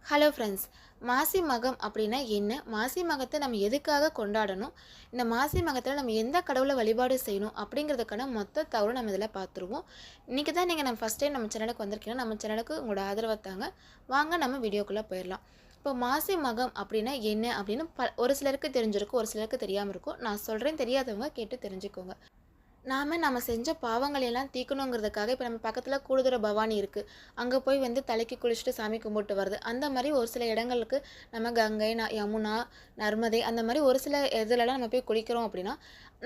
Hello friends. Masi Magam அப்படின்னா என்ன? மாசி மகத்தை நம்ம எதுக்காக கொண்டாடணும்? இந்த மாசி மகத்தில் நம்ம எந்த கடவுளை வழிபாடு செய்யணும் அப்படிங்கிறதுக்கான மொத்த தகவலும் நம்ம இதில் பார்த்துருவோம். இன்றைக்கி தான் நீங்கள் ஃபஸ்ட் டைம் நம்ம சேனலுக்கு வந்திருக்கீங்கன்னா நம்ம சேனலுக்கு உங்களோட ஆதரவை தாங்க. வாங்க நம்ம வீடியோக்குள்ளே போயிடலாம். இப்போ மாசி மகம் அப்படின்னா என்ன அப்படின்னு ஒரு சிலருக்கு தெரிஞ்சிருக்கும், ஒரு சிலருக்கு தெரியாமல் இருக்கும். நான் சொல்கிறேன், தெரியாதவங்க கேட்டு தெரிஞ்சுக்கோங்க. நம்ம செஞ்ச பாவங்களை எல்லாம் தீர்க்கணுங்கிறதுக்காக இப்போ நம்ம பக்கத்தில் கூடுதுறை பவானி இருக்குது, அங்கே போய் தலைக்கு குளிச்சுட்டு சாமி கும்பிட்டு வருது. அந்த மாதிரி ஒரு சில இடங்களுக்கு நம்ம கங்கை, யமுனா, நர்மதை அந்த மாதிரி ஒரு சில இதுலலாம் நம்ம போய் குளிக்கிறோம் அப்படின்னா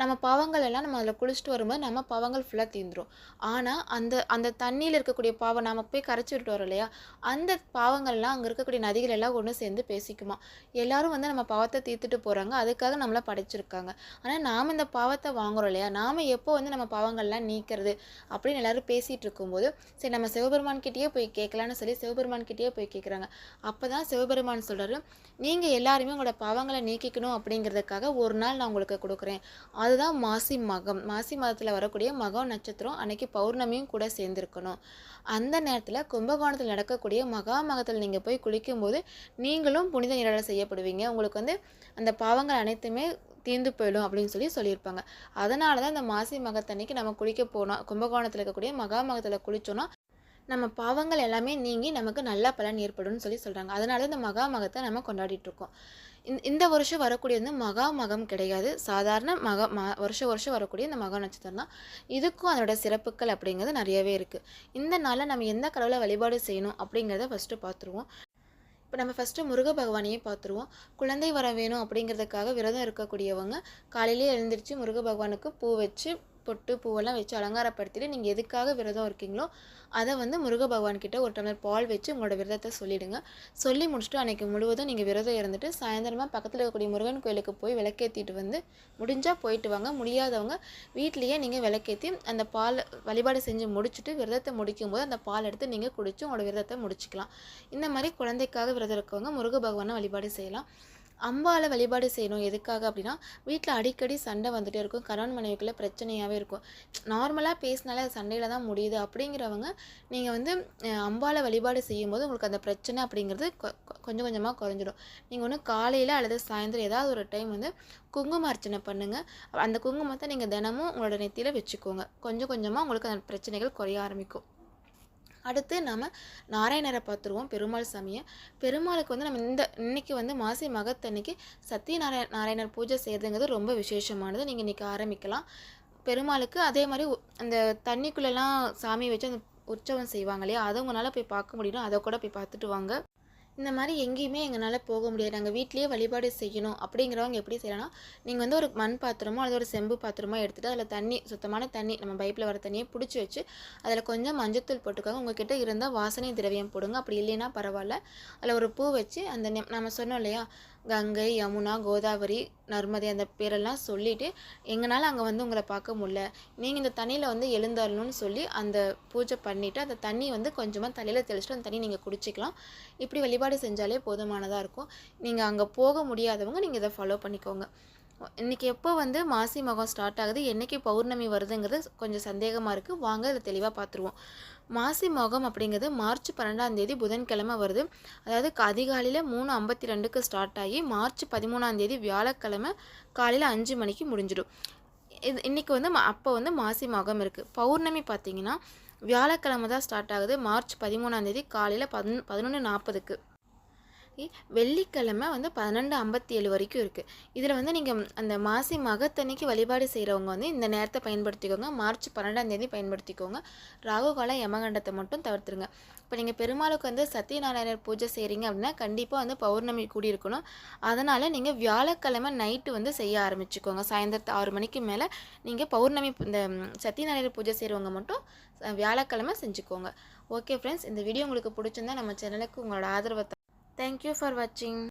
நம்ம பாவங்கள் எல்லாம் நம்ம அதில் குளிச்சுட்டு வரும்போது நம்ம பாவங்கள் ஃபுல்லாக தீர்ந்துடும். ஆனால் அந்த அந்த தண்ணியில் இருக்கக்கூடிய பாவம் நம்ம போய் கரைச்சி விட்டு வரோம் இல்லையா, அந்த பாவங்கள்லாம் அங்கே இருக்கக்கூடிய நதிகள் எல்லாம் ஒன்று சேர்ந்து பேசிக்குமா. எல்லாரும் நம்ம பாவத்தை தீர்த்துட்டு போகிறாங்க, அதுக்காக நம்மளை படைச்சிருக்காங்க. ஆனால் நாம் இந்த பாவத்தை வாங்குறோம் இல்லையா, நாம் எப்போ நம்ம பாவங்கள்லாம் நீக்கிறது அப்படின்னு எல்லாரும் பேசிகிட்டு இருக்கும்போது சரி நம்ம சிவபெருமான்கிட்டயே போய் கேட்கலான்னு சொல்லி சிவபெருமான்கிட்டயே போய் கேட்குறாங்க. அப்போ தான் சிவபெருமான் சொல்கிறாரு, நீங்கள் எல்லாருமே உங்களோட பாவங்களை நீக்கிக்கணும் அப்படிங்கிறதுக்காக ஒரு நாள் நான் உங்களுக்கு கொடுக்குறேன். அதுதான் மாசி மகம். மாசி மதத்தில் வரக்கூடிய மகம் நட்சத்திரம் அன்னைக்கு பௌர்ணமியும் கூட சேர்ந்துருக்கணும். அந்த நேரத்தில் கும்பகோணத்தில் நடக்கக்கூடிய மகா மகத்தில் நீங்கள் போய் குளிக்கும்போது நீங்களும் புனித நீராடல் செய்யப்படுவீங்க. உங்களுக்கு அந்த பாவங்கள் அனைத்துமே தீர்ந்து போயிடும் அப்படின்னு சொல்லியிருப்பாங்க. அதனால தான் இந்த மாசி மகத்தன்னைக்கு நம்ம குளிக்க போனோம், கும்பகோணத்தில் இருக்கக்கூடிய மகா மகத்தில் குளித்தோன்னா நம்ம பாவங்கள் எல்லாமே நீங்கி நமக்கு நல்ல பலன் ஏற்படும்னு சொல்கிறாங்க. அதனால இந்த மகா மகத்தை நம்ம கொண்டாடிட்டுருக்கோம். இந்த வருஷம் வரக்கூடிய மகா மகம் கிடையாது, சாதாரண வருஷம் வரக்கூடிய இந்த மகா நட்சத்திரம் தான். இதுக்கும் அதோட சிறப்புகள் அப்படிங்கிறது நிறையவே இருக்குது. இந்த நாளில் நம்ம எந்த கடவுளை வழிபாடு செய்யணும் அப்படிங்கிறத ஃபஸ்ட்டு பார்த்துருவோம். இப்போ நம்ம ஃபஸ்ட்டு முருக பகவானையே பார்த்துருவோம். குழந்தை வர வேணும் அப்படிங்கிறதுக்காக விரதம் இருக்கக்கூடியவங்க காலையிலே எழுந்திரிச்சு முருக பகவானுக்கு பூ வச்சு பொட்டு பூவெல்லாம் வச்சு அலங்காரப்படுத்திட்டு நீங்கள் எதுக்காக விரதம் இருக்கீங்களோ அதை முருக பகவான்கிட்ட ஒரு டம்ளர் பால் வச்சு உங்களோட விரதத்தை சொல்லிவிடுங்க. சொல்லி முடிச்சுட்டு அன்றைக்கி முழுவதும் நீங்கள் விரதம் இருந்துட்டு சாயந்தரமாக பக்கத்தில் இருக்கக்கூடிய முருகன் கோயிலுக்கு போய் விளக்கேற்றிட்டு முடிஞ்சால் போயிட்டு வாங்க. முடியாதவங்க வீட்லேயே நீங்கள் விளக்கேற்றி அந்த பால் வழிபாடு செஞ்சு முடிச்சுட்டு விரதத்தை முடிக்கும்போது அந்த பால் எடுத்து நீங்கள் குடித்து உங்களோட விரதத்தை முடிச்சுக்கலாம். இந்த மாதிரி குழந்தைக்காக விரதம் இருக்கவங்க முருக பகவானை வழிபாடு செய்யலாம். அம்பாவை வழிபாடு செய்யணும். எதுக்காக அப்படின்னா வீட்டில் அடிக்கடி சண்டை வந்துகிட்டே இருக்கும், கணவன் மனைவிக்குள்ளே பிரச்சனையாகவே இருக்கும். நார்மலாக பேசினாலே அது சண்டையில் தான் முடியுது அப்படிங்கிறவங்க நீங்கள் அம்பாவை வழிபாடு செய்யும்போது உங்களுக்கு அந்த பிரச்சனை அப்படிங்கிறது கொஞ்சம் கொஞ்சமாக குறைஞ்சிடும். நீங்கள் காலையில் அல்லது சாயந்தரம் ஏதாவது ஒரு டைம் குங்கும அர்ச்சனை பண்ணுங்கள். அந்த குங்குமத்தை நீங்கள் தினமும் உங்களோட நெத்தியில் வச்சுக்கோங்க. கொஞ்சம் கொஞ்சமாக உங்களுக்கு அந்த பிரச்சனைகள் குறைய ஆரம்பிக்கும். அடுத்து நம்ம நாராயணரை பார்த்துருவோம், பெருமாள் சாமியை. பெருமாளுக்கு நம்ம இன்னைக்கு மாசி மகத்தன்னைக்கு நாராயணர் பூஜை செய்கிறதுங்கிறது ரொம்ப விசேஷமானது. நீங்கள் இன்றைக்கி ஆரம்பிக்கலாம். பெருமாளுக்கு அதே மாதிரி அந்த தண்ணிக்குள்ளெல்லாம் சாமி வச்சு அந்த உற்சவம் செய்வாங்க இல்லையா, அதை உங்களால் போய் பார்க்க முடியும். அதை கூட போய் பார்த்துட்டு வாங்க. இந்த மாதிரி எங்கேயுமே எங்களால் போக முடியாது, நாங்கள் வீட்லேயே வழிபாடு செய்யணும் அப்படிங்கிறவங்க எப்படி செய்யலாம்னா, நீங்கள் ஒரு மண் பாத்திரமோ அல்லது ஒரு செம்பு பாத்திரமோ எடுத்துகிட்டு அதில் தண்ணி, சுத்தமான தண்ணி, நம்ம பைப்பில் வர தண்ணியை பிடிச்சி வச்சு அதில் கொஞ்சம் மஞ்சத்தூள் போட்டுக்கோங்க. உங்கள்கிட்ட இருந்தால் வாசனை திரவியம் போடுங்க, அப்படி இல்லைன்னா பரவாயில்ல. அதில் ஒரு பூ வச்சு அந்த நம்ம சொன்னோம் இல்லையா, கங்கை, யமுனா, கோதாவரி, நர்மதை அந்த பேரெல்லாம் சொல்லிவிட்டு எங்களால் அங்கே உங்களை பார்க்க முடியல, நீங்கள் இந்த தண்ணியில் எழுந்தரணும்னு சொல்லி அந்த பூஜை பண்ணிவிட்டு அந்த தண்ணி கொஞ்சமாக தலையில் தெளிச்சுட்டு அந்த தண்ணி நீங்கள் குடிச்சிக்கலாம். இப்படி வழிபாடு செஞ்சாலே போதுமானதாக இருக்கும். நீங்கள் அங்கே போக முடியாதவங்க நீங்கள் இதை ஃபாலோ பண்ணிக்கோங்க. இன்றைக்கி எப்போ மாசி மகம் ஸ்டார்ட் ஆகுது, என்றைக்கு பௌர்ணமி வருதுங்கிறது கொஞ்சம் சந்தேகமாக இருக்குது. வாங்க இதை தெளிவாக பார்த்துருவோம். மாசி மகம் அப்படிங்கிறது மார்ச் 12 புதன்கிழமை வருது. அதாவது அதிகாலையில் 3:52 ஸ்டார்ட் ஆகி மார்ச் 13 வியாழக்கிழமை காலையில் 5 மணிக்கு முடிஞ்சிடும். இன்றைக்கி அப்போ மாசி மகம் இருக்குது. பௌர்ணமி பார்த்திங்கன்னா வியாழக்கிழமை தான் ஸ்டார்ட் ஆகுது, மார்ச் 13 காலையில் 11:40. வெள்ளிக்கிழமை 12:57 வரைக்கும் இருக்குது. இதில் நீங்கள் அந்த மாசி மகத்தன்னைக்கு வழிபாடு செய்கிறவங்க இந்த நேரத்தை பயன்படுத்திக்கோங்க. மார்ச் 12 பயன்படுத்திக்கோங்க. ராகு காலம் யமகண்டத்தை மட்டும் தவிர்த்துருங்க. இப்போ நீங்கள் பெருமாளுக்கு சத்யநாராயணர் பூஜை செய்கிறீங்க அப்படின்னா கண்டிப்பாக பௌர்ணமி கூடி இருக்கணும். அதனால் நீங்கள் வியாழக்கிழமை நைட்டு செய்ய ஆரம்பிச்சுக்கோங்க. சாயந்தரத்து 6 மணிக்கு மேலே நீங்கள் பௌர்ணமி இந்த சத்யநாராயணர் பூஜை செய்கிறவங்க மட்டும் வியாழக்கிழமை செஞ்சுக்கோங்க. ஓகே ஃப்ரெண்ட்ஸ், இந்த வீடியோ உங்களுக்கு பிடிச்சிருந்தா நம்ம சேனலுக்கு உங்களோட ஆதரவை. Thank you for watching.